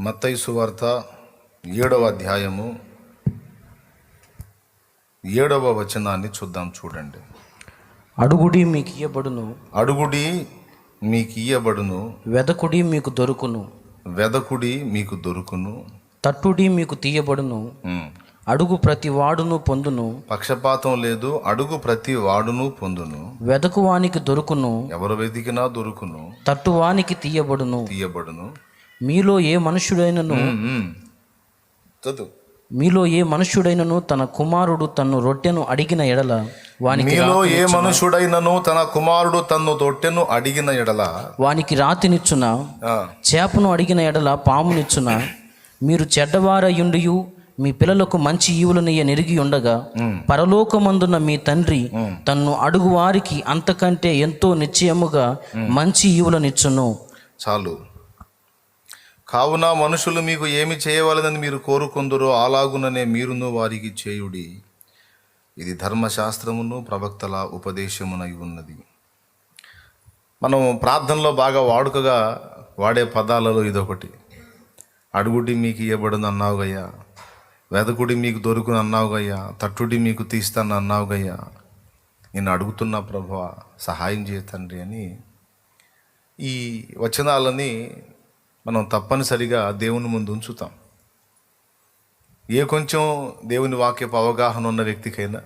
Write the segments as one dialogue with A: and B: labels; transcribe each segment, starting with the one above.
A: మత్తయి సువార్త 7వ అధ్యాయము 7వ వచనాన్ని చూద్దాం. చూడండి.
B: అడుగుడి మీకు ఇయ్యబడును,
A: అడుగుడి మీకు ఇయ్యబడును,
B: వెదకుడి మీకు దొరుకును,
A: వెదకుడి మీకు దొరుకును,
B: తట్టుడి మీకు తీయబడును. అడుగు ప్రతి వాడును పొందును,
A: పక్షపాతం లేదు. అడుగు ప్రతి వాడును పొందును,
B: వెదకువానికి దొరుకును,
A: ఎవరు వెతికినా దొరుకును,
B: తట్టువానికి తీయబడును.
A: తీయబడును.
B: మీలో ఏ మనుష్యుడైనను
A: చదువు.
B: మీలో ఏ మనుష్యుడైనను తన కుమారుడు తన్ను రొట్టెను అడిగిన ఎడల వానికి
A: మీలో ఏ మనుషుడైనను తన కుమారుడు తన్ను రొట్టెను అడిగిన ఎడల
B: వానికి రాతినిచ్చున, చేపను అడిగిన ఎడల పామునిచ్చున. మీరు చెడ్డవారయుండియు మీ పిల్లలకు మంచి ఈవులనయ్య నెరిగి ఉండగా పరలోకమందున్న మీ తండ్రి తన్ను అడుగు వారికి అంతకంటే ఎంతో నిశ్చయముగా మంచి ఈవులనిచ్చును.
A: చాలు. కావున మనుషులు మీకు ఏమి చేయవలనని మీరు కోరుకొందురో అలాగుననే మీరును వారికి చేయుడి. ఇది ధర్మశాస్త్రమును ప్రవక్తల ఉపదేశమునై ఉన్నది. మనం ప్రార్థనలో బాగా వాడుకగా వాడే పదాలలో ఇదొకటి. అడుగుడి మీకు ఇయ్యబడును అన్నావుగయ్యా, వెదకుడి మీకు దొరుకును అన్నావుగయ్యా, తట్టుడి మీకు తీస్తాను అన్నావుగయ్యా. నేను అడుగుతున్నా ప్రభువా, సహాయం చేయ తండ్రి అని ఈ వచనాలని మనం తప్పనిసరిగా దేవుని ముందు ఉంచుతాం. ఏ కొంచెం దేవుని వాక్యపు అవగాహన ఉన్న వ్యక్తికైనా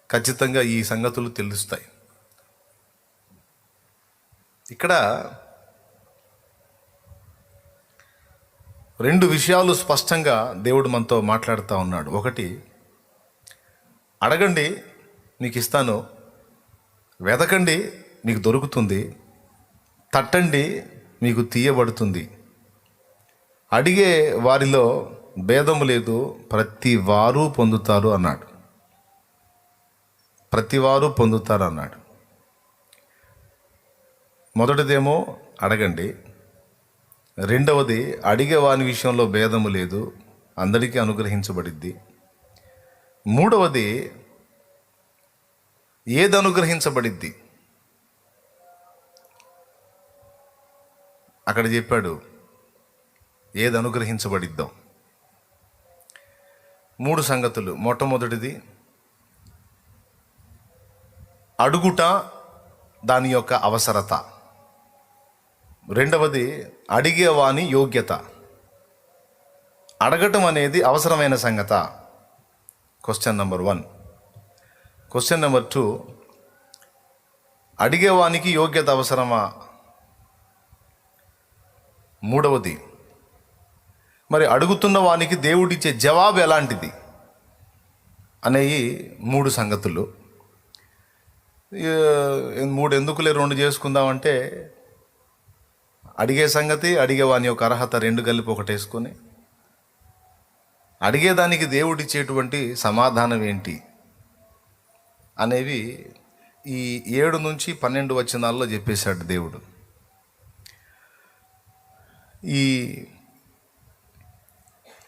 A: ఖచ్చితంగా ఈ సంగతులు తెలుస్తాయి. ఇక్కడ రెండు విషయాలు స్పష్టంగా దేవుడు మనతో మాట్లాడుతూ ఉన్నాడు. ఒకటి, అడగండి మీకు ఇస్తాను, వెదకండి మీకు దొరుకుతుంది, తట్టండి మీకు తీయబడుతుంది. అడిగే వారిలో భేదము లేదు, ప్రతి వారు పొందుతారు అన్నాడు. ప్రతివారు పొందుతారు అన్నాడు. మొదటిదేమో అడగండి, రెండవది అడిగే వాని విషయంలో భేదము లేదు, అందరికీ అనుగ్రహించబడిద్ది. మూడవది ఏది అనుగ్రహించబడిద్ది అక్కడ చెప్పాడు, ఏది అనుగ్రహించబడిద్దాం. 3 సంగతులు. మొట్టమొదటిది అడుగుట, దాని యొక్క అవసరత. రెండవది అడిగేవాని యోగ్యత. అడగటం అనేది అవసరమైన సంగత. Question number 1. క్వశ్చన్ నెంబర్ 2, అడిగేవానికి యోగ్యత అవసరమా? మూడవది, మరి అడుగుతున్న వానికి దేవుడిచ్చే జవాబు ఎలాంటిది అనేవి 3 సంగతులు. 3 ఎందుకులే 2 చేసుకుందామంటే, అడిగే సంగతి, అడిగేవాని యొక్క అర్హత 2 కలిపి ఒకటేసుకొని అడిగేదానికి దేవుడిచ్చేటువంటి సమాధానం ఏంటి అనేవి ఈ 7 నుంచి 12 వచనాల్లో చెప్పేశాడు దేవుడు. ఈ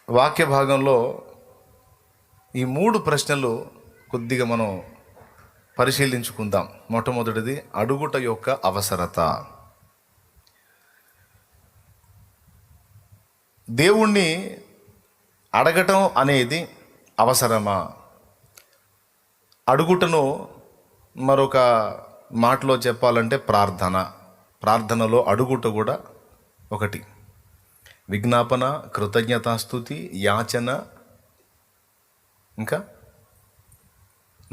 A: వాక్య భాగంలో ఈ 3 ప్రశ్నలు కొద్దిగా మనం పరిశీలించుకుందాం. మొట్టమొదటిది అడుగుట యొక్క అవసరత. దేవుణ్ణి అడగటం అనేది అవసరమా? అడుగుటను మరొక మాటలో చెప్పాలంటే ప్రార్థన. ప్రార్థనలో అడుగుట కూడా ఒకటి. విజ్ఞాపన, కృతజ్ఞతాస్తుతి, యాచన, ఇంకా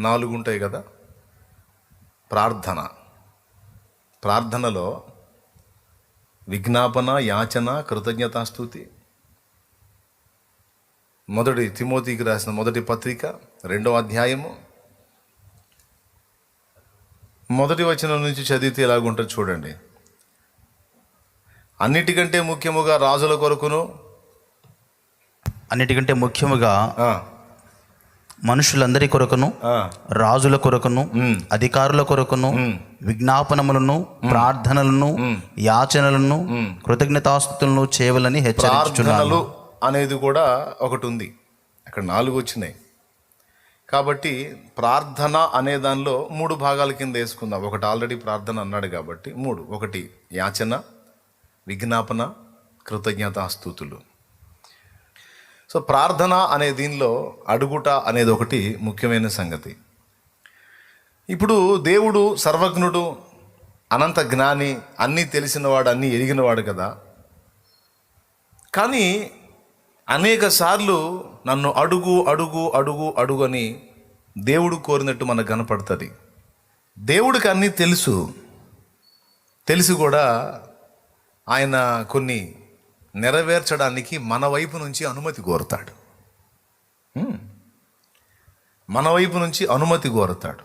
A: 4 ఉంటాయి కదా. ప్రార్థన. ప్రార్థనలో విజ్ఞాపన, యాచన, కృతజ్ఞతాస్తుతి. మొదటి తిమోతికి రాసిన మొదటి పత్రిక 2వ అధ్యాయము 1వ వచనం నుంచి చదివితే ఎలాగుంటుంది చూడండి. అన్నిటికంటే ముఖ్యముగా రాజుల కొరకును,
C: అన్నిటికంటే ముఖ్యముగా మనుషులందరి కొరకును, రాజుల కొరకును, అధికారుల కొరకును విజ్ఞాపనములను, ప్రార్థనలను, యాచనలను, కృతజ్ఞతాస్తుతులను చేయవలని హెచ్చరించుచున్నాను
A: అనేది కూడా ఒకటి ఉంది. అక్కడ 4 వచ్చినాయి. కాబట్టి ప్రార్థన అనే దానిలో 3 భాగాల కింద వేసుకుందాం. ఒకటి ఆల్రెడీ ప్రార్థన అన్నాడు కాబట్టి 3. ఒకటి యాచన, విజ్ఞాపన, కృతజ్ఞతాస్తుతులు. సో ప్రార్థన అనే దీనిలో అడుగుట అనేది ఒకటి ముఖ్యమైన సంగతి. ఇప్పుడు దేవుడు సర్వజ్ఞుడు, అనంత జ్ఞాని, అన్నీ తెలిసినవాడు, అన్నీ ఎరిగినవాడు కదా. కానీ అనేక సార్లు నన్ను అడుగు అడుగు అడుగు అడుగు అని దేవుడు కోరినట్టు మనకు కనపడుతుంది. దేవుడికి అన్నీ తెలిసి కూడా ఆయన కొన్ని నెరవేర్చడానికి మన వైపు నుంచి అనుమతి కోరుతాడు. మన వైపు నుంచి అనుమతి కోరుతాడు.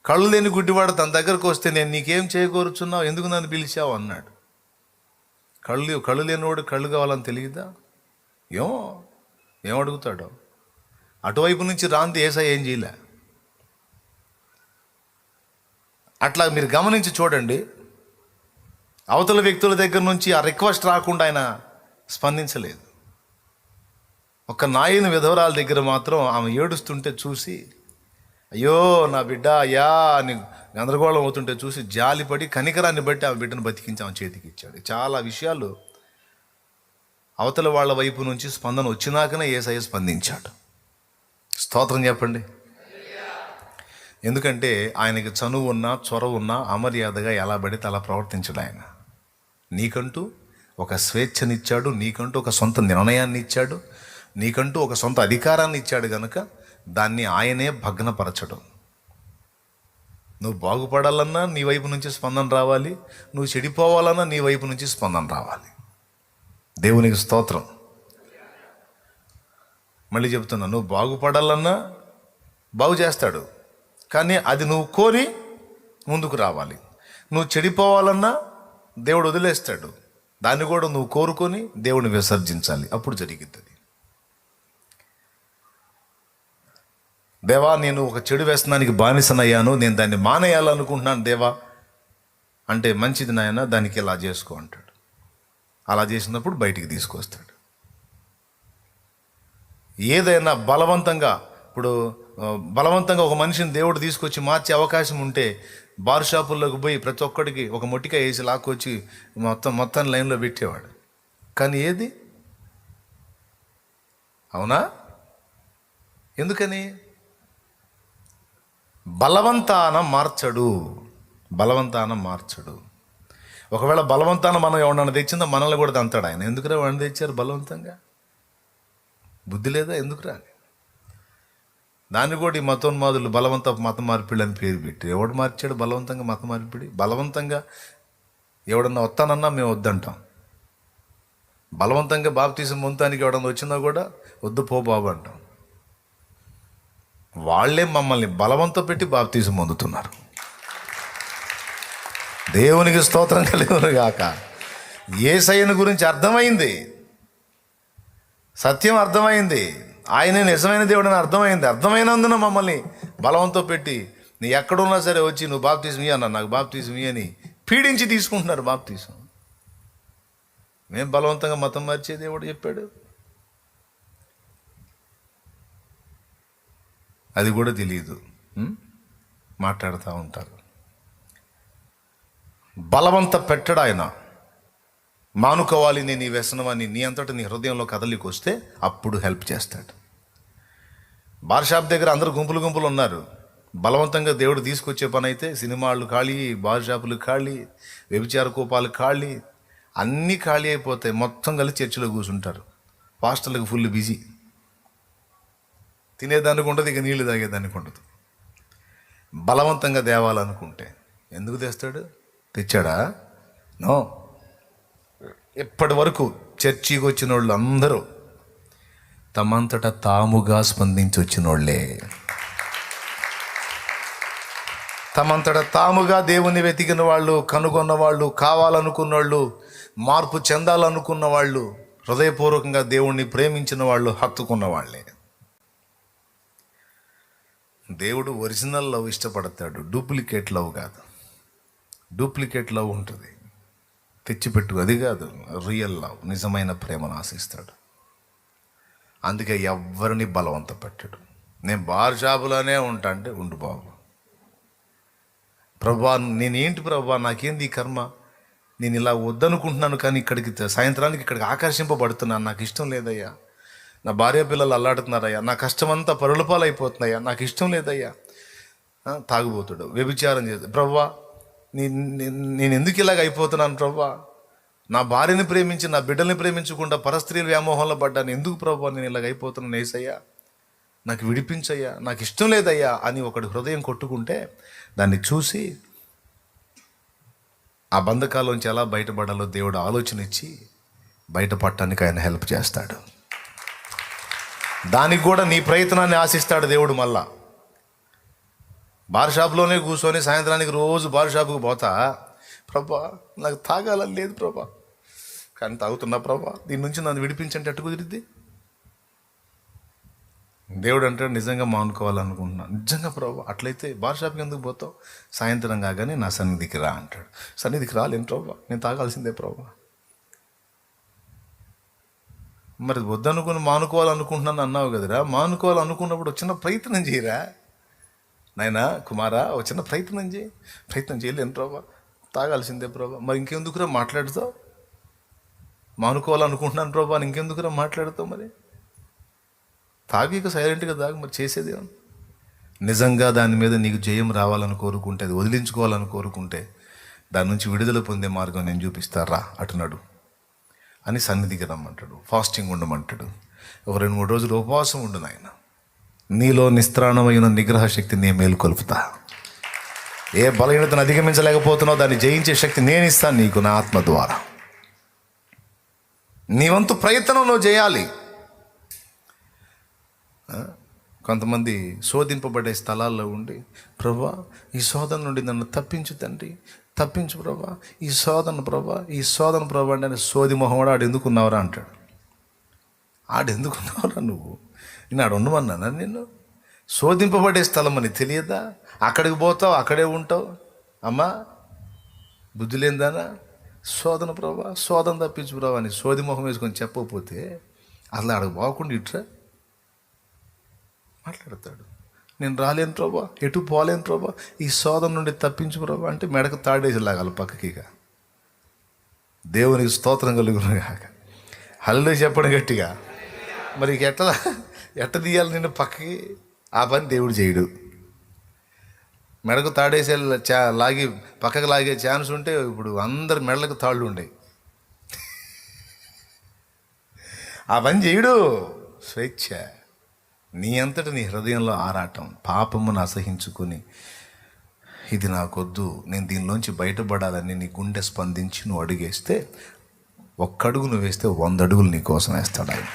A: కళ్ళు లేని గుడ్డివాడు తన దగ్గరకు వస్తే నేను నీకేం చేయకూరుచున్నావు, ఎందుకు నన్ను పిలిచావు అన్నాడు. కళ్ళు లేనివాడు కళ్ళు కావాలని తెలియదా? ఏం అడుగుతాడో. అటువైపు నుంచి రాంది యేసయ్య ఏం చేయలే. అట్లా మీరు గమనించి చూడండి. అవతల వ్యక్తుల దగ్గర నుంచి ఆ రిక్వెస్ట్ రాకుండా ఆయన స్పందించలేదు. ఒక నాయని విధవరాల దగ్గర మాత్రం ఆమె ఏడుస్తుంటే చూసి, అయ్యో నా బిడ్డ అయ్యా అని గందరగోళం అవుతుంటే చూసి జాలిపడి కనికరాన్ని బట్టి ఆమె బిడ్డను బతికించి ఆమె చేతికి ఇచ్చాడు. చాలా విషయాలు అవతల వాళ్ళ వైపు నుంచి స్పందన వచ్చినాకనే యేసయ్య స్పందించాడు. స్తోత్రం చెప్పండి. ఎందుకంటే ఆయనకి చనువు ఉన్నా, చొరవ ఉన్నా అమర్యాదగా ఎలా పడితే అలా ప్రవర్తించడు ఆయన. నీకంటూ ఒక స్వేచ్ఛనిచ్చాడు, నీకంటూ ఒక సొంత నిర్ణయాన్ని ఇచ్చాడు, నీకంటూ ఒక సొంత అధికారాన్ని ఇచ్చాడు కనుక దాన్ని ఆయనే భగ్నపరచడం. నువ్వు బాగుపడాలన్నా నీ వైపు నుంచి స్పందన రావాలి, నువ్వు చెడిపోవాలన్నా నీ వైపు నుంచి స్పందన రావాలి. దేవునికి స్తోత్రం. మళ్ళీ చెప్తున్నా, నువ్వు బాగుపడాలన్నా బాగు చేస్తాడు, కానీ అది నువ్వు కోరి ముందుకు రావాలి. నువ్వు చెడిపోవాలన్నా దేవుడు వదిలేస్తాడు, దాన్ని కూడా నువ్వు కోరుకొని దేవుని విసర్జించాలి, అప్పుడు జరిగిద్ది. దేవా నేను ఒక చెడు వ్యసనానికి బానిసనయ్యాను, నేను దాన్ని మానేయాలనుకుంటున్నాను దేవా అంటే, మంచిది నాయన దానికి ఇలా చేసుకో అంటాడు. అలా చేసినప్పుడు బయటికి తీసుకొస్తాడు. ఏదైనా బలవంతంగా ఒక మనిషిని దేవుడు తీసుకొచ్చి మార్చే అవకాశం ఉంటే బార్ షాపుల్లోకి పోయి ప్రతి ఒక్కడికి ఒక మొట్టికాయ వేసి లాక్కొచ్చి మొత్తం లైన్లో పెట్టేవాడు. కానీ ఏది అవునా? ఎందుకని? బలవంతాన మార్చడు. ఒకవేళ బలవంతాన మనం ఎవడన్నా తెచ్చిందో మనల్ని కూడా తంతాడు ఆయన. ఎందుకురా వాడిని తెచ్చారు బలవంతంగా? బుద్ధి లేదా? ఎందుకురా? దాన్ని కూడా ఈ మతోన్మాదులు బలవంత మత మార్పిడి అని పేరు పెట్టి, ఎవడు మార్చాడు బలవంతంగా మత మార్పిడి? బలవంతంగా ఎవడన్నా వస్తానన్నా మేము వద్దంటాం. బలవంతంగా బాప్తీసం పొందడానికి ఎవడన్నా వచ్చినా కూడా వద్దు పో బాబు అంటాం. వాళ్ళే మమ్మల్ని బలవంతం పెట్టి బాప్తీసం పొందుతున్నారు. దేవునికి స్తోత్రం కలుగును గాక. యేసయ్యను గురించి అర్థమైంది, సత్యం అర్థమైంది, ఆయనే నిజమైన దేవుడని అర్థమైంది. అర్థమైనందున మమ్మల్ని బలవంతం పెట్టి నీ ఎక్కడున్నా సరే వచ్చి నువ్వు బాప్తీసం ఇయ్యి అన్నా, నాకు బాప్తీసం ఇయ్యి అని పీడించి తీసుకుంటున్నారు బాప్తీసం. మేము బలవంతంగా మతం మార్చే దేవుడు చెప్పాడు? అది కూడా తెలియదు, మాట్లాడుతూ ఉంటారు. బలవంత పెట్టడు ఆయన. మానుకోవాలి నేను ఈ వ్యసనమని నీ అంతటా నీ హృదయంలో కదలికి వస్తే అప్పుడు హెల్ప్ చేస్తాడు. బార్ షాప్ దగ్గర అందరూ గుంపులు ఉన్నారు. బలవంతంగా దేవుడు తీసుకొచ్చే పని అయితే సినిమాలు ఖాళీ, బార్ షాపులు ఖాళీ, వ్యభిచార కూపాలు ఖాళీ, అన్నీ ఖాళీ అయిపోతాయి. మొత్తం కలిసి చర్చిలో కూర్చుంటారు. పాస్టర్లకు ఫుల్ బిజీ. తినేదానికి ఉండదు, ఇక నీళ్లు తాగేదానికి ఉండదు. బలవంతంగా తేవాలనుకుంటే ఎందుకు తెస్తాడు? తెచ్చాడా? నో. ఇప్పటి వరకు చర్చికి వచ్చిన వాళ్ళు అందరూ తమంతట తాముగా స్పందించి వచ్చిన వాళ్ళే. తమంతట తాముగా దేవుని వెతికిన వాళ్ళు, కనుగొన్న వాళ్ళు, కావాలనుకున్న వాళ్ళు, మార్పు చెందాలనుకున్న వాళ్ళు, హృదయపూర్వకంగా దేవుణ్ణి ప్రేమించిన వాళ్ళు, హత్తుకున్న వాళ్ళే. దేవుడు ఒరిజినల్ లవ్ ఇష్టపడతాడు, డూప్లికేట్ లవ్ కాదు. డూప్లికేట్ లవ్ ఉంటుంది, తెచ్చిపెట్టు, అది కాదు రియల్ లవ్. నిజమైన ప్రేమను ఆశిస్తాడు. అందుకే ఎవరిని బలవంత పెట్టాడు. నేను బార్ షాపులోనే ఉంటా అంటే ఉండు బాబు. ప్రభా నేనేంటి ప్రభా, నాకేంది ఈ కర్మ, నేను ఇలా వద్దనుకుంటున్నాను, కానీ సాయంత్రానికి ఇక్కడికి ఆకర్షింపబడుతున్నాను. నాకు ఇష్టం లేదయ్యా. నా భార్య పిల్లలు అల్లాడుతున్నారయ్యా. నా కష్టమంతా పరులపాలు అయిపోతున్నాయా. నాకు ఇష్టం లేదయ్యా. తాగుబోతుడు, వ్యభిచారం చేస్తాడు. ప్రభువా, నేను ఎందుకు ఇలాగ అయిపోతున్నాను ప్రభువా? నా భార్యని ప్రేమించి నా బిడ్డల్ని ప్రేమించకుండా పరస్త్రీల వ్యామోహంలో పడ్డాను. ఎందుకు ప్రభువా నేను ఇలాగ అయిపోతున్నాను? యేసయ్యా, నాకు విడిపించయ్యా, నాకు ఇష్టం లేదయ్యా అని ఒకటి హృదయం కొట్టుకుంటే దాన్ని చూసి ఆ బంధకాల్లోంచి ఎలా బయటపడాలో దేవుడు ఆలోచన ఇచ్చి బయటపడటానికి ఆయన హెల్ప్ చేస్తాడు. దానికి కూడా నీ ప్రయత్నాన్ని ఆశిస్తాడు దేవుడు. మళ్ళా బార్ షాప్లోనే కూర్చొని సాయంత్రానికి రోజు బార్ షాపుకి పోతా, ప్రభా నాకు తాగాలని లేదు ప్రభా, కానీ తాగుతున్నా ప్రభా, దీని నుంచి నన్ను విడిపించంటే అట్టు కుదిరిద్ది? దేవుడు అంటే నిజంగా మానుకోవాలనుకుంటున్నాను. నిజంగా ప్రభా, అట్లయితే బార్ షాప్కి ఎందుకు పోతావు? సాయంత్రం కాగానే నా సన్నిధికి రా అంటాడు. సన్నిధికి రాలేను ప్రభా, నేను తాగాల్సిందే ప్రభా. మరి వద్దనుకుని మానుకోవాలనుకుంటున్నాను అన్నావు కదరా. మానుకోవాలనుకున్నప్పుడు చిన్న ప్రయత్నం చేయరా నాయనా, కుమారా, ఒక చిన్న ప్రయత్నం చేయి. ప్రయత్నం చేయలేను ప్రభా, తాగాల్సిందే ప్రభా. మరి ఇంకెందుకురా మాట్లాడుతావు? మానుకోవాలనుకుంటున్నాను ప్రభా, ఇంకెందుకురా మాట్లాడుతావు? మరి తాగిక సైలెంట్గా తాగు. మరి చేసేది నిజంగా దాని మీద నీకు జయం రావాలని కోరుకుంటే, అది వదిలించుకోవాలని కోరుకుంటే, దాని నుంచి విడుదల పొందే మార్గం నేను చూపిస్తారా అటున్నాడు అని సన్నిధికి రమ్మంటాడు. ఫాస్టింగ్ ఉండమంటాడు. ఒక 2-3 రోజులు ఉపవాసం ఉండు నాయన. నీలో నిస్త్రాణమైన నిగ్రహ శక్తి నేను మేలుకొల్పుతా. ఏ బలహీనతను అధిగమించలేకపోతున్నావు దాన్ని జయించే శక్తి నేను ఇస్తాను నీకు నా ఆత్మ ద్వారా. నీ వంతు ప్రయత్నం నువ్వు చేయాలి. కొంతమంది శోధింపబడే స్థలాల్లో ఉండి, ప్రభా ఈ శోధన నుండి నన్ను తప్పించు తండ్రి, తప్పించు ప్రభా, ఈ శోధన ప్రభా, ఈ శోధన ప్రభా అంటే సోది మొహవాడు ఆడు ఎందుకున్నావురా అంటాడు. ఆడెందుకున్నావురా నువ్వు? నేను ఆడు ఉండమన్నానా నిన్ను? శోధింపబడే స్థలం అని తెలియదా? అక్కడికి పోతావు, అక్కడే ఉంటావు. అమ్మా బుద్ధి లేదానా? శోధన ప్రభా, శోధన తప్పించు ప్రభా అని సోది మొహం వేసుకొని చెప్పకపోతే అసలు ఆడకు పోకుండా ఇట్రా మాట్లాడతాడు. నేను రాలేను ప్రభా, ఎటు పోలేను ప్రభా, ఈ శోధన నుండి తప్పించు ప్రభా అంటే మెడకు తాడేసి లాగాలి పక్కకిగా. దేవునికి స్తోత్రం కలుగును కాక. హల్లెలూయా చెప్పడం గట్టిగా. మరి ఎట్ట తీయాలి నిన్ను పక్కకి? ఆ పని దేవుడు చేయడు. మెడకు తాడేసే లాగి పక్కకు లాగే ఛాన్స్ ఉంటే ఇప్పుడు అందరి మెడలకు తాళ్ళు ఉండేవి. ఆ పని చేయడు. స్వేచ్ఛ. నీ అంతట నీ హృదయంలో ఆరాటం, పాపమును అసహించుకొని ఇది నాకొద్దు, నేను దీనిలోంచి బయటపడాలని నీ గుండె స్పందించి నువ్వు అడుగేస్తే, ఒక్కడుగు నువ్వు వేస్తే 100 అడుగులు నీ కోసం వేస్తాడు ఆయన.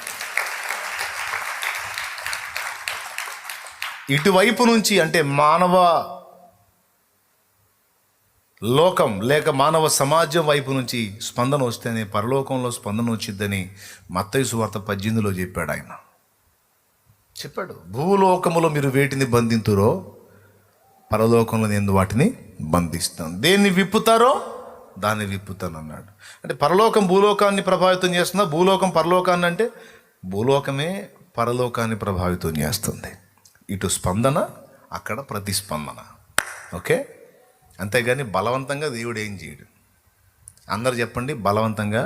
A: ఇటువైపు నుంచి అంటే మానవ లోకం లేక మానవ సమాజం వైపు నుంచి స్పందన వస్తేనే పరలోకంలో స్పందన వచ్చిద్దని మత్తయి సువార్త 18లో చెప్పాడు ఆయన. చెప్పాడు, భూలోకములో మీరు వేటిని బంధింతురో పరలోకంలో నేను వాటిని బంధిస్తాను, దేన్ని విప్పుతారో దాన్ని విప్పుతాను అన్నాడు. అంటే పరలోకం భూలోకాన్ని ప్రభావితం చేస్తుందా? భూలోకం పరలోకాన్ని అంటే భూలోకమే పరలోకాన్ని ప్రభావితం చేస్తుంది. ఇటు స్పందన, అక్కడ ప్రతిస్పందన. ఓకే, అంతేగాని బలవంతంగా దేవుడు ఏం చేయడు. అందరు చెప్పండి, బలవంతంగా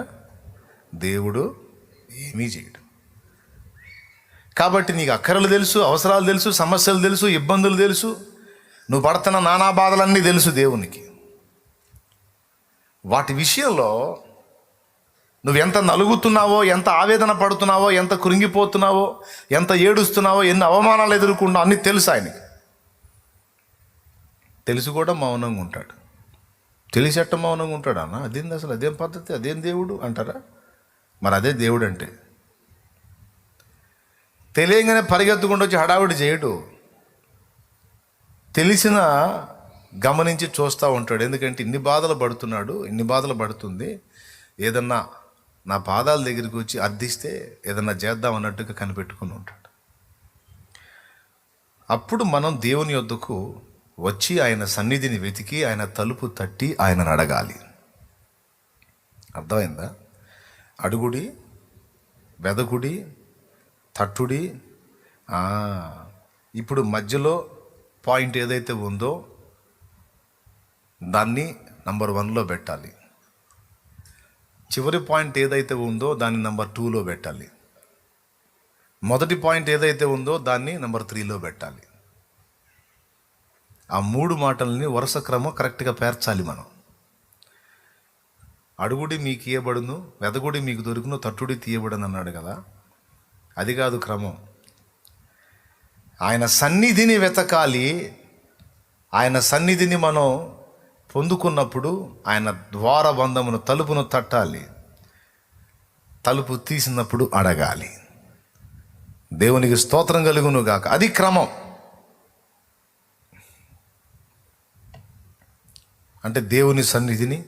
A: దేవుడు ఏమీ చేయడు. కాబట్టి నీకు అక్కరలు తెలుసు, అవసరాలు తెలుసు, సమస్యలు తెలుసు, ఇబ్బందులు తెలుసు, నువ్వు పడుతున్న నానా బాధలన్నీ తెలుసు దేవునికి. వాటి విషయంలో నువ్వు ఎంత నలుగుతున్నావో, ఎంత ఆవేదన పడుతున్నావో, ఎంత కృంగిపోతున్నావో, ఎంత ఏడుస్తున్నావో, ఎన్ని అవమానాలు ఎదుర్కొన్నావో అన్నీ తెలుసు ఆయనకి. తెలిసి కూడా మౌనంగా ఉంటాడు. తెలిసేట మౌనంగా ఉంటాడు అన్న. అదేంది అసలు? అదేం పద్ధతి? అదేం దేవుడు అంటారా? మరి అదే దేవుడు అంటే. తెలియగానే పరిగెత్తుకుంటూ వచ్చి హడావుడి చేయడు. తెలిసిన గమనించి చూస్తూ ఉంటాడు. ఎందుకంటే ఇన్ని బాధలు పడుతున్నాడు, ఇన్ని బాధలు పడుతుంది, ఏదన్నా నా పాదాల దగ్గరికి వచ్చి అర్థిస్తే ఏదన్నా చేద్దాం అన్నట్టుగా కనిపెట్టుకుని ఉంటాడు. అప్పుడు మనం దేవుని యొద్దకు వచ్చి ఆయన సన్నిధిని వెతికి ఆయన తలుపు తట్టి ఆయనను అడగాలి. అర్థమైందా? అడుగుడి, వెదకుడి, తట్టుడి. ఇప్పుడు మధ్యలో పాయింట్ ఏదైతే ఉందో దాన్ని నంబర్ 1లో పెట్టాలి. చివరి పాయింట్ ఏదైతే ఉందో దాన్ని నెంబర్ 2లో పెట్టాలి. మొదటి పాయింట్ ఏదైతే ఉందో దాన్ని నెంబర్ 3లో పెట్టాలి. ఆ 3 మాటల్ని వరుస క్రమం కరెక్ట్గా పేర్చాలి మనం. అడుగుడి మీకు ఇయ్యబడును, వెదగుడి మీకు దొరుకును, తట్టుడి తీయబడును అన్నాడు కదా. అది కాదు క్రమం. ఆయన సన్నిధిని వెతకాలి. ఆయన సన్నిధిని మనం పొందుకున్నప్పుడు ఆయన ద్వారబంధమును తలుపును తట్టాలి. తలుపు తీసినప్పుడు అడగాలి. దేవునికి స్తోత్రం కలుగును గాక. అది క్రమం. అంటే దేవుని సన్నిధిని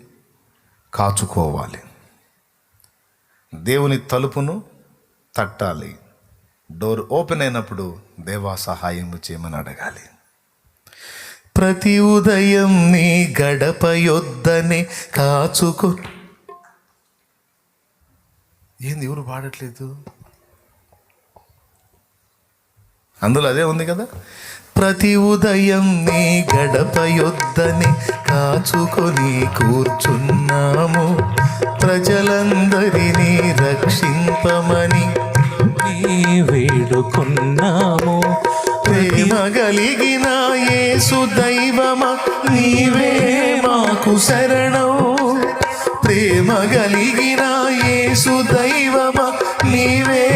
A: కాచుకోవాలి, దేవుని తలుపును తట్టాలి. డోర్ ఓపెన్ అయినప్పుడు దేవా సహాయము చేయమని అడగాలి. ప్రతి ఉదయం నీ గడప యొద్దనే కాచుకో. ఏంది ఎవరు పాడట్లేదు? అందులో అదే ఉంది కదా. ప్రతి ఉదయం నీ గడప యొద్దనే కాచుకొని కూర్చున్నాము, ప్రజలందరినీ రక్షింపమని
D: వేడుకున్నాము.
A: ప్రేమ కలిగిన యేసు దైవమా నీవే మాకు శరణం. ప్రేమ కలిగిన యేసు దైవమా నీవే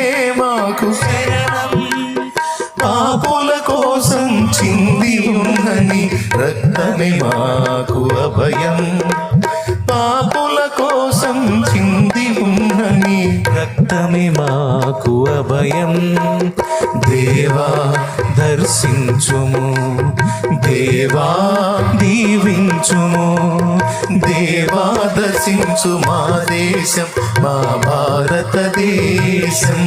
A: మాకు శరణం. పాపుల కోసం చింది ఉన్నని రక్తమే మాకు అభయం. పాపుల కోసం చింది ఉన్నని
D: రక్తమే మాకు అభయం.
A: దేవా
D: దర్శించుము,
A: దేవా
D: దీవించుము.
A: దేవా దర్శించు మా దేశం, మా భారతదేశం.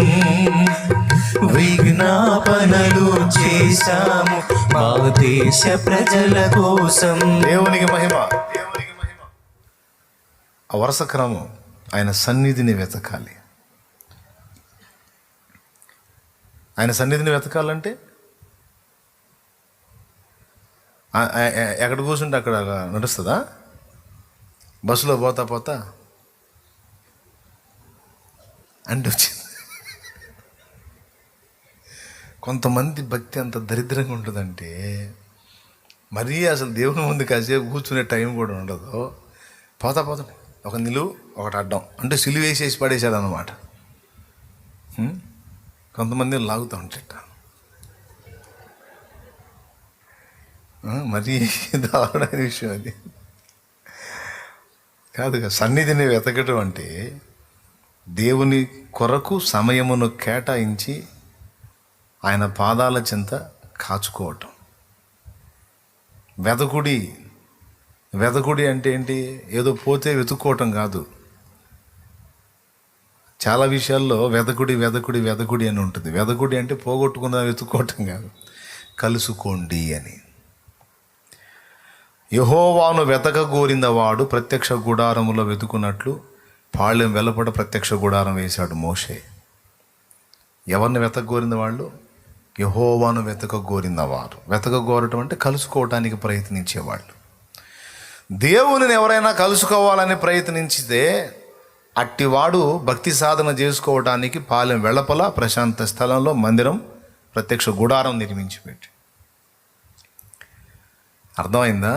D: విజ్ఞాపనలు చేశాము మా దేశ ప్రజల కోసం.
A: దేవునికి మహిమ. ఆ వరుస క్రమం ఆయన సన్నిధిని వెతకాలి. ఆయన సన్నిధిని వెతకాలంటే ఎక్కడ కూర్చుంటే అక్కడ నడుస్తుందా? బస్సులో పోతా పోతా అంటే వచ్చింది. కొంతమంది భక్తి అంత దరిద్రంగా ఉంటుందంటే మరీ అసలు దేవుని ముందు కాసేపు కూర్చునే టైం కూడా ఉండదు. పోతా పోతా ఒక నిలువు ఒకటి అడ్డం అంటే సిలువ వేసేసి పడేశాడు అన్నమాట. కొంతమంది లాగుతూ ఉంటాట. మరీ దారుణమైన విషయం అది కాదు. సన్నిధిని వెతకటం అంటే దేవుని కొరకు సమయమును కేటాయించి ఆయన పాదాల చెంత కాచుకోవటం. వెతకుడి అంటే ఏంటి? ఏదో పోతే వెతుక్కోవటం కాదు. చాలా విషయాల్లో వెతకుడి అని ఉంటుంది. వెతకుడి అంటే పోగొట్టుకున్న వెతుక్కోవటం కాదు, కలుసుకోండి అని. యెహోవాను వెతకగోరినవాడు ప్రత్యక్ష గుడారములో వెతుకున్నట్లు పాళెం వెలుపట ప్రత్యక్ష గుడారం వేశాడు మోషే. ఎవరిని వెతకగోరిన వాళ్ళు? యెహోవాను వెతకగోరినవారు. వెతకగోరటం అంటే కలుసుకోవటానికి ప్రయత్నించేవాళ్ళు. దేవునిని ఎవరైనా కలుసుకోవాలని ప్రయత్నించితే అట్టివాడు భక్తి సాధన చేసుకోవటానికి పాలెం వెళపల ప్రశాంత స్థలంలో మందిరం ప్రత్యక్ష గుడారం నిర్మించి పెట్టి. అర్థమైందా?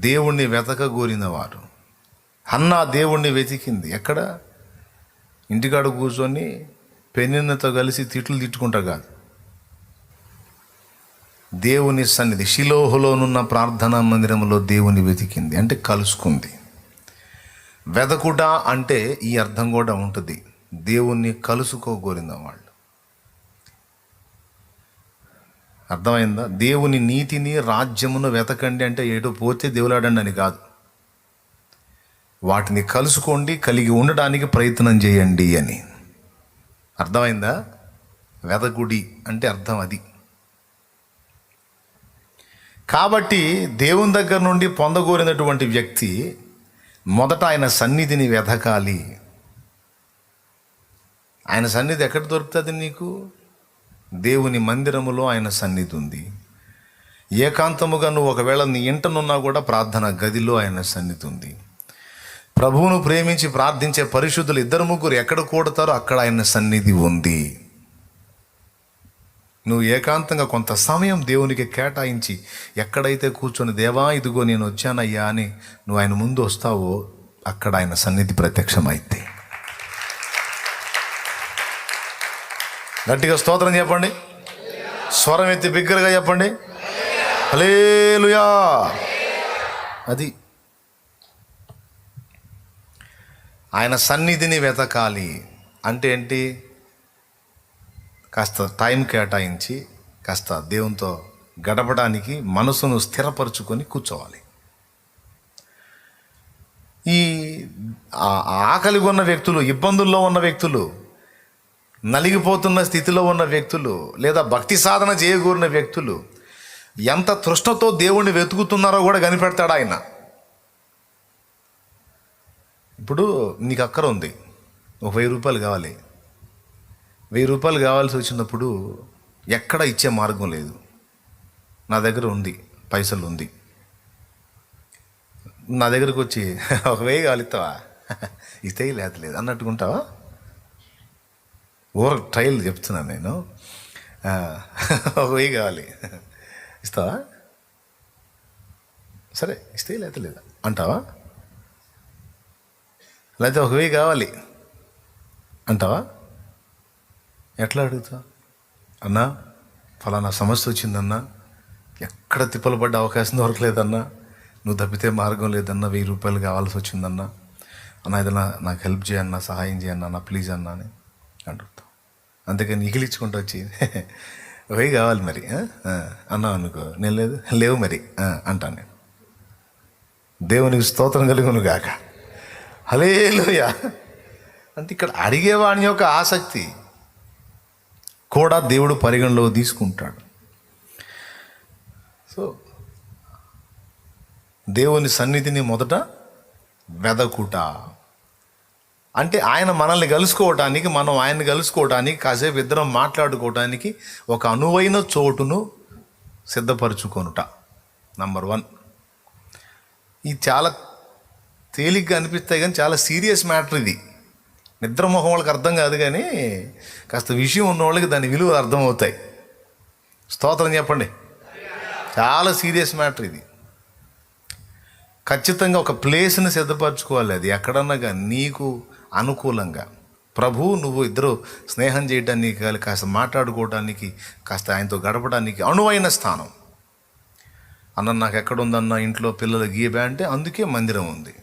A: దేవుణ్ణి వెతకగోరిన వారు. హన్నా దేవుణ్ణి వెతికింది ఎక్కడ? ఇంటికాడ కూర్చొని పెనిన్నతో కలిసి తిట్టుకుంటా కాదు. దేవుని సన్నిధి షిలోహులోనున్న ప్రార్థనా మందిరంలో దేవుని వెతికింది అంటే కలుసుకుంది. వెదకుట అంటే ఈ అర్థం కూడా ఉంటుంది, దేవుణ్ణి కలుసుకోగోరిన వాళ్ళు. అర్థమైందా? దేవుని నీతిని రాజ్యమును వెతకండి అంటే ఏటో పోతే దేవులాడండి అని కాదు. వాటిని కలుసుకోండి, కలిగి ఉండడానికి ప్రయత్నం చేయండి అని. అర్థమైందా? వెదకుడి అంటే అర్థం అది. కాబట్టి దేవుని దగ్గర నుండి పొందగోరినటువంటి వ్యక్తి మొదట ఆయన సన్నిధిని వెతకాలి. ఆయన సన్నిధి ఎక్కడ దొరుకుతుంది నీకు? దేవుని మందిరములో ఆయన సన్నిధి ఉంది. ఏకాంతముగా నువ్వు ఒకవేళ నీ ఇంటనున్నా కూడా ప్రార్థన గదిలో ఆయన సన్నిధి ఉంది. ప్రభువును ప్రేమించి ప్రార్థించే పరిశుద్ధులు 2-3 ఎక్కడ కూడతారో అక్కడ ఆయన సన్నిధి ఉంది. నువ్వు ఏకాంతంగా కొంత సమయం దేవునికి కేటాయించి ఎక్కడైతే కూర్చొని దేవా ఇదిగో నేను వచ్చానయ్యా అని నువ్వు ఆయన ముందు వస్తావో అక్కడ ఆయన సన్నిధి ప్రత్యక్షమైతే. గట్టిగా స్తోత్రం చెప్పండి, స్వరం ఎత్తి బిగ్గరగా చెప్పండి, హల్లెలూయా. అది ఆయన సన్నిధిని వెతకాలి అంటే ఏంటి? కాస్త టైం కేటాయించి కాస్త దేవునితో గడపడానికి మనసును స్థిరపరచుకొని కూర్చోవాలి. ఈ ఆకలిగా ఉన్న వ్యక్తులు, ఇబ్బందుల్లో ఉన్న వ్యక్తులు, నలిగిపోతున్న స్థితిలో ఉన్న వ్యక్తులు, లేదా భక్తి సాధన చేయగూరిన వ్యక్తులు ఎంత తృష్ణతో దేవుణ్ణి వెతుకుతున్నారో కూడా కనిపెడతాడు ఆయన. ఇప్పుడు నీకు అక్కర ఉంది, ఒక 1000 రూపాయలు కావాలి. 1000 రూపాయలు కావాల్సి వచ్చినప్పుడు ఎక్కడ ఇచ్చే మార్గం లేదు. నా దగ్గర ఉంది, పైసలు ఉంది. నా దగ్గరకు వచ్చి 1000 కావాలి ఇస్తావా? ఇస్తే లేదు అన్నట్టుకుంటావా? ఓవర్ ట్రయల్ చెప్తున్నాను నేను. 1000 కావాలి ఇస్తావా? సరే ఇస్తే లేదా అంటావా? లేకపోతే 1000 కావాలి అంటావా? ఎట్లా అడుగుతావు? అన్నా ఫలానా సమస్య వచ్చిందన్నా, ఎక్కడ తిప్పలు పడ్డ అవకాశం దొరకలేదన్నా, నువ్వు తప్పితే మార్గం లేదన్నా, 1000 రూపాయలు కావాల్సి వచ్చిందన్నా, అన్న ఏదన్నా నాకు హెల్ప్ చేయన్నా, సహాయం చేయన్నా అన్న, ప్లీజ్ అన్నా అని అడుగుతావు. అందుకని నిగిలించుకుంటూ వచ్చి 1000 కావాలి మరి అన్నావు అనుకో, నేను లేవు మరి అంటాను నేను. దేవునికి స్తోత్రం కలుగును గాక, హల్లెలూయా. అంటే ఇక్కడ అడిగేవాని యొక్క ఆసక్తి కూడా దేవుడు పరిగణలో తీసుకుంటాడు. సో దేవుని సన్నిధిని మొదట వెదకుట అంటే ఆయన మనల్ని కలుసుకోవటానికి, మనం ఆయన్ని కలుసుకోవటానికి, కాసేపు ఇద్దరం మాట్లాడుకోవటానికి ఒక అనువైన చోటును సిద్ధపరచుకొనుట. నంబర్ 1. ఇది చాలా తేలిగ్గా అనిపిస్తాయి కానీ చాలా సీరియస్ మ్యాటర్ ఇది. నిద్రమోహం వాళ్ళకి అర్థం కాదు కానీ కాస్త విషయం ఉన్న వాళ్ళకి దాని విలువ అర్థమవుతాయి. స్తోత్రం చెప్పండి. చాలా సీరియస్ మ్యాటర్ ఇది. ఖచ్చితంగా ఒక ప్లేస్ని సిద్ధపరచుకోవాలి. అది ఎక్కడన్నా కానీ నీకు అనుకూలంగా, ప్రభు నువ్వు ఇద్దరు స్నేహం చేయడానికి, కాస్త మాట్లాడుకోవడానికి, కాస్త ఆయనతో గడపడానికి అనువైన స్థానం. అన్న నాకు ఎక్కడుందన్న ఇంట్లో పిల్లలు గీయబే అంటే అందుకే మందిరం ఉంది.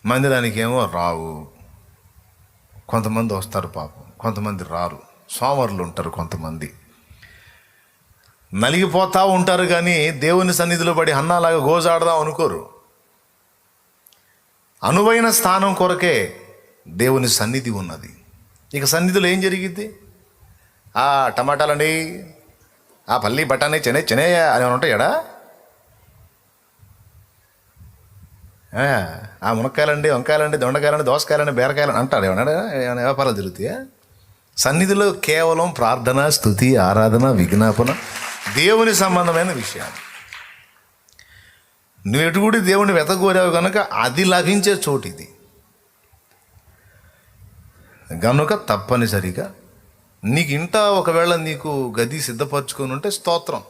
A: మందిరానికి ఏమో రావు, కొంతమంది వస్తారు పాపం, కొంతమంది రారు, సోమరులు ఉంటారు, కొంతమంది నలిగిపోతూ ఉంటారు. కానీ దేవుని సన్నిధిలో పడి అన్నాలాగా గోజాడదాం అనుకోరు. అనువైన స్థానం కొరకే దేవుని సన్నిధి ఉన్నది. ఇక సన్నిధిలో ఏం జరిగిద్ది? టమాటాలండి, పల్లి బఠానీ చెనే అని ఉంటాయాడా? మునక్కాయలండి, వంకాయలండి, దొండకాయలండి, దోసకాయలండి, బీరకాయలని అంటాడు. ఏమన్నా వ్యాపారాలు జరుగుతాయా? సన్నిధిలో కేవలం ప్రార్థన, స్తుతి, ఆరాధన, విజ్ఞాపన, దేవుని సంబంధమైన విషయాలు. నువ్వు ఎటుగుడి దేవుని వెతకూరావు కనుక అది లభించే చోటు ఇది. కనుక తప్పనిసరిగా నీకు ఇంట ఒకవేళ నీకు గది సిద్ధపరచుకొని ఉంటే స్తోత్రం.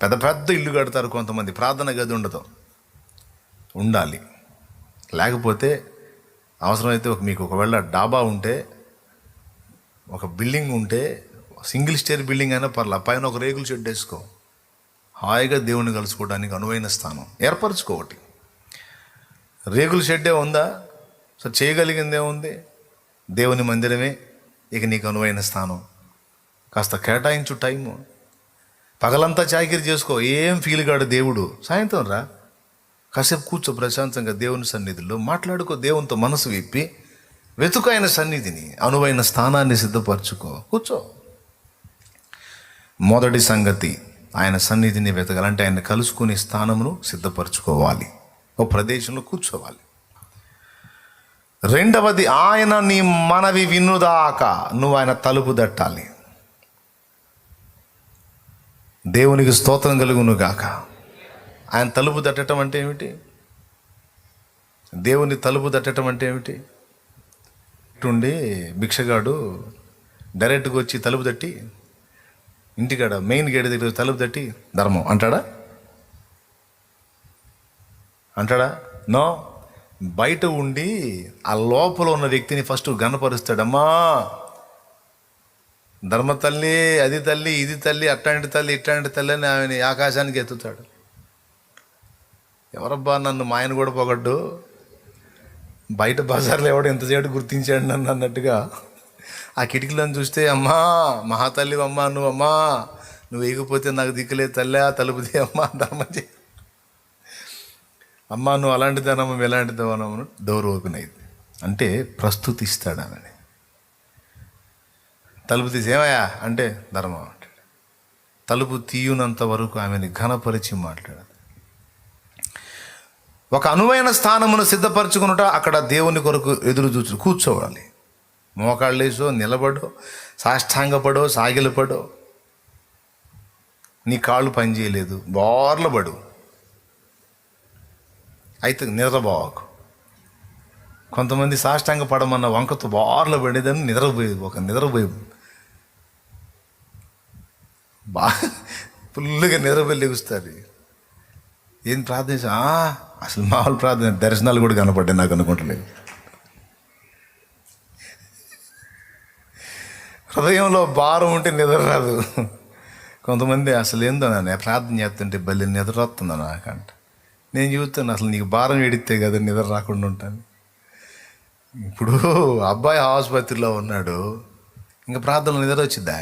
A: పెద్ద పెద్ద ఇల్లు కడతారు కొంతమంది, ప్రార్థన గది ఉండదు, ఉండాలి. లేకపోతే అవసరమైతే మీకు ఒకవేళ డాబా ఉంటే, ఒక బిల్డింగ్ ఉంటే, సింగిల్ స్టేర్ బిల్డింగ్ అయినా పర్లా, పైన ఒక రేకుల షెడ్ వేసుకో, హాయిగా దేవుని కలుసుకోవడానికి అనువైన స్థానం ఏర్పరచుకోవటి. రేకుల షెడ్డే ఉందా? సో చేయగలిగిందే ఉంది, దేవుని మందిరమే ఇక నీకు అనువైన స్థానం. కాస్త కేటాయించు టైము. పగలంతా చాకిరి చేసుకో, ఏం ఫీల్ కాడు దేవుడు. సాయంత్రం రా, కాసేపు కూర్చో ప్రశాంతంగా దేవుని సన్నిధిలో మాట్లాడుకో, దేవునితో మనసు విప్పి వెతుకు ఆయన సన్నిధిని, అనువైన స్థానాన్ని సిద్ధపరచుకో, కూర్చో. మొదటి సంగతి ఆయన సన్నిధిని వెతకాలంటే ఆయన కలుసుకునే స్థానమును సిద్ధపరచుకోవాలి, ఒక ప్రదేశంలో కూర్చోవాలి. రెండవది, ఆయన నీ మనవి వినుదాకా నువ్వు ఆయన తలుపు తట్టాలి. దేవునికి స్తోత్రం కలుగును గాక. ఆయన తలుపు తట్టడం అంటే ఏమిటి? దేవుని తలుపు తట్టడం అంటే ఏమిటి? ఉండి భిక్షగాడు డైరెక్ట్గా వచ్చి తలుపు తట్టి ఇంటికాడ మెయిన్ గేట్ దగ్గర తలుపు తట్టి ధర్మం అంటాడా? నో. బయట ఉండి ఆ లోపల ఉన్న వ్యక్తిని ఫస్ట్ గనపరుస్తాడమ్మా, ధర్మ తల్లి, అది తల్లి, ఇది తల్లి, అట్లాంటి తల్లి, ఇట్లాంటి తల్లి అని ఆమెని ఆకాశానికి ఎత్తుతాడు. ఎవరబ్బా నన్ను మా ఆయన కూడా పొగడ్డు, బయట బజార్లో ఎవడు ఎంతసేపు గుర్తించాడు నన్ను అన్నట్టుగా ఆ కిటికీలను చూస్తే అమ్మా మహాతల్లి అమ్మా, నువ్వు వేయకపోతే నాకు దిక్కులే తల్లి, తలుపుది అమ్మా, ధర్మం చే అమ్మా, నువ్వు అలాంటి ధనము ఎలాంటి ధనము, డోర్ ఓపెన్ అయింది అంటే ప్రస్తుతిస్తాడు ఆమెని. తలుపు తీసి ఏమయ్యా అంటే ధర్మం అంటాడు. తలుపు తీయునంత వరకు ఆమెని ఘనపరిచి మాట్లాడదు. ఒక అనువైన స్థానమును సిద్ధపరచుకునుట, అక్కడ దేవుని కొరకు ఎదురు చూచు కూర్చోవాలి. మోకాళ్ళేసో, నిలబడో, సాష్టాంగపడో, సాగిలపడో, నీ కాళ్ళు పనిచేయలేదు బోర్లబడు, అయితే నిద్రపోవకు. కొంతమంది సాష్టాంగ పడమన్న వంకతో బోర్ల పడేదని నిద్రపోయి బాగా ఫుల్గా నిద్రపోయి లెగుస్తారు. ఏం ప్రార్థన? అసలు మామూలు ప్రార్థన, దర్శనాలు కూడా కనపడ్డాయి నాకు అనుకుంటలేదు. హృదయంలో భారం ఉంటే నిద్ర రాదు. కొంతమంది అసలు ఏందో నేను ప్రార్థన చేస్తుంటే బల్లి నిద్ర వస్తుందా నాకంట. నేను చూస్తాను అసలు నీకు భారం ఎడితే కదా నిద్ర రాకుండా ఉంటాను. ఇప్పుడు అబ్బాయి ఆసుపత్రిలో ఉన్నాడు, ఇంకా ప్రార్థనలో నిద్ర వచ్చిద్దా?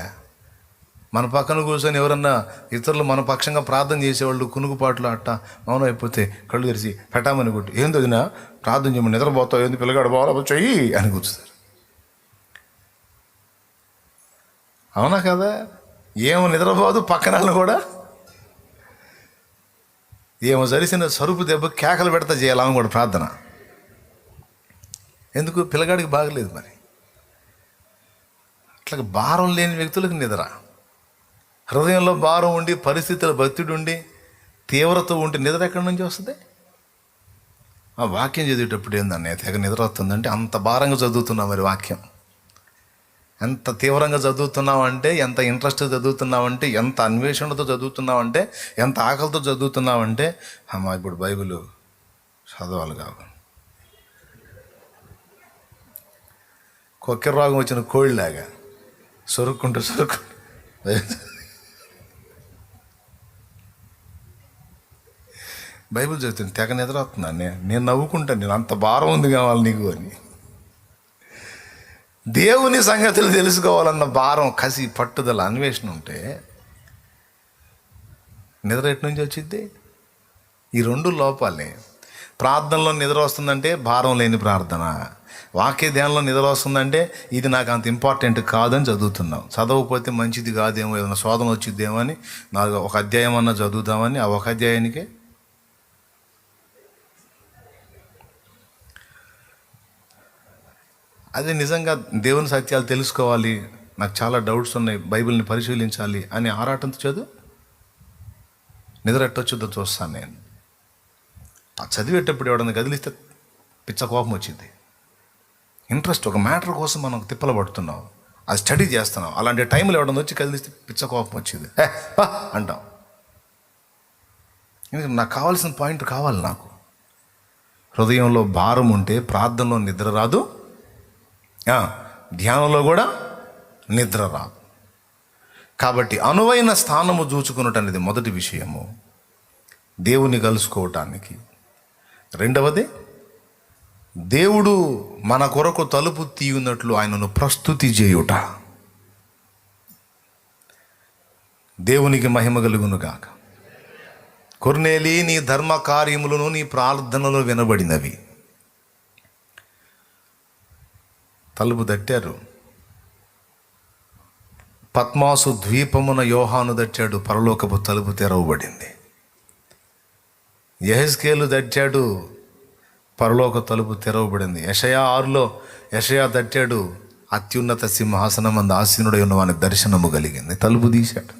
A: మన పక్కన కూర్చొని ఎవరన్నా ఇతరులు మన పక్షంగా ప్రార్థన చేసేవాళ్ళు కునుకుపాట్లు అట్ట మౌనం అయిపోతే కళ్ళు తెరిచి పెట్టామని కొట్టి, ఏంది వదినా ప్రార్థన చేయమని, నిద్రపోతావు ఏంది, పిల్లగాడు బాగా చెయ్యి అని కూర్చుతారు. అవునా కదా? ఏమో నిద్రపోదు, పక్కన కూడా ఏమో జరిసిన సరుపు దెబ్బ కేకలు పెడతా చేయాలని కూడా ప్రార్థన. ఎందుకు? పిల్లగాడికి బాగలేదు. మరి అట్లా భారం లేని వ్యక్తులకు నిద్ర, హృదయంలో భారం ఉండి, పరిస్థితుల భక్తుడు ఉండి, తీవ్రత ఉండి నిద్ర ఎక్కడి నుంచి వస్తుంది? ఆ వాక్యం చదివేటప్పుడు ఏందన్న తెగ నిద్ర వస్తుందంటే అంత భారంగా చదువుతున్నావు. మరి వాక్యం ఎంత తీవ్రంగా చదువుతున్నావంటే, ఎంత ఇంట్రెస్ట్ చదువుతున్నావంటే, ఎంత అన్వేషణతో చదువుతున్నావంటే, ఎంత ఆకలితో చదువుతున్నావంటే, అమ్మా ఇప్పుడు బైబిల్ చదవాలి కాదు. కొక్కెర రోగం వచ్చిన కోళ్ళలాగా సొరుక్కుంటూ బైబిల్ చదువుతుంది, తెగ నిద్ర వస్తున్నాను. నేను నవ్వుకుంటాను, నేను అంత భారం ఉంది కావాలి నీకు అని. దేవుని సంగతులు తెలుసుకోవాలన్న భారం, కసి, పట్టుదల, అన్వేషణ ఉంటే నిద్ర ఎటు నుంచి వచ్చింది? ఈ రెండు లోపాలే. ప్రార్థనలో నిద్ర వస్తుందంటే భారం లేని ప్రార్థన, వాక్య ధ్యానంలో నిద్ర వస్తుందంటే ఇది నాకు అంత ఇంపార్టెంట్ కాదని చదువుతున్నాం. చదవకపోతే మంచిది కాదేమో, ఏదైనా శోధన వచ్చిద్దేమో అని నాకు ఒక అధ్యాయం అన్నా చదువుతామని ఆ ఒక అధ్యాయానికే అదే నిజంగా దేవుని సత్యాలు తెలుసుకోవాలి, నాకు చాలా డౌట్స్ ఉన్నాయి, బైబిల్ని పరిశీలించాలి అని ఆరాటంతో చదువు. నిద్ర ఎట్టొచ్చుద్దో చూస్తాను నేను. ఆ చదివేటప్పుడు ఎవడన్నా కదిలిస్తే పిచ్చ కోపం వచ్చింది. ఇంట్రెస్ట్, ఒక మ్యాటర్ కోసం మనం తిప్పలు పడుతున్నాం, అది స్టడీ చేస్తున్నాం. అలాంటి టైంలో ఎవడన్నా వచ్చి కదిలిస్తే పిచ్చ కోపం వచ్చింది అంటాం. ఎందుకంటే నాకు కావాల్సిన పాయింట్ కావాలి. నాకు హృదయంలో భారం ఉంటే ప్రార్థనలో నిద్ర రాదు, ధ్యానంలో కూడా నిద్ర రాదు. కాబట్టి అనువైన స్థానము చూచుకున్నట్టు అనేది మొదటి విషయము, దేవుని కలుసుకోవటానికి. రెండవది, దేవుడు మన కొరకు తలుపు తీయున్నట్లు ఆయనను ప్రస్తుతి చేయుట. దేవునికి మహిమ కలుగును గాక. కొర్నేలి, నీ ధర్మ కార్యములను నీ ప్రార్థనలో వినబడినవి. తలుపు తట్టారు. పద్మాసు ద్వీపమున యోహాను తట్టాడు, పరలోకపు తలుపు తెరవబడింది. యెహెజ్కేలు తట్టాడు, పరలోక తలుపు తెరవబడింది. యెషయా 6లో యెషయా తట్టాడు, అత్యున్నత సింహాసనం అందు ఆసీనుడై ఉన్నవాని దర్శనము కలిగింది. తలుపు తీశాడు.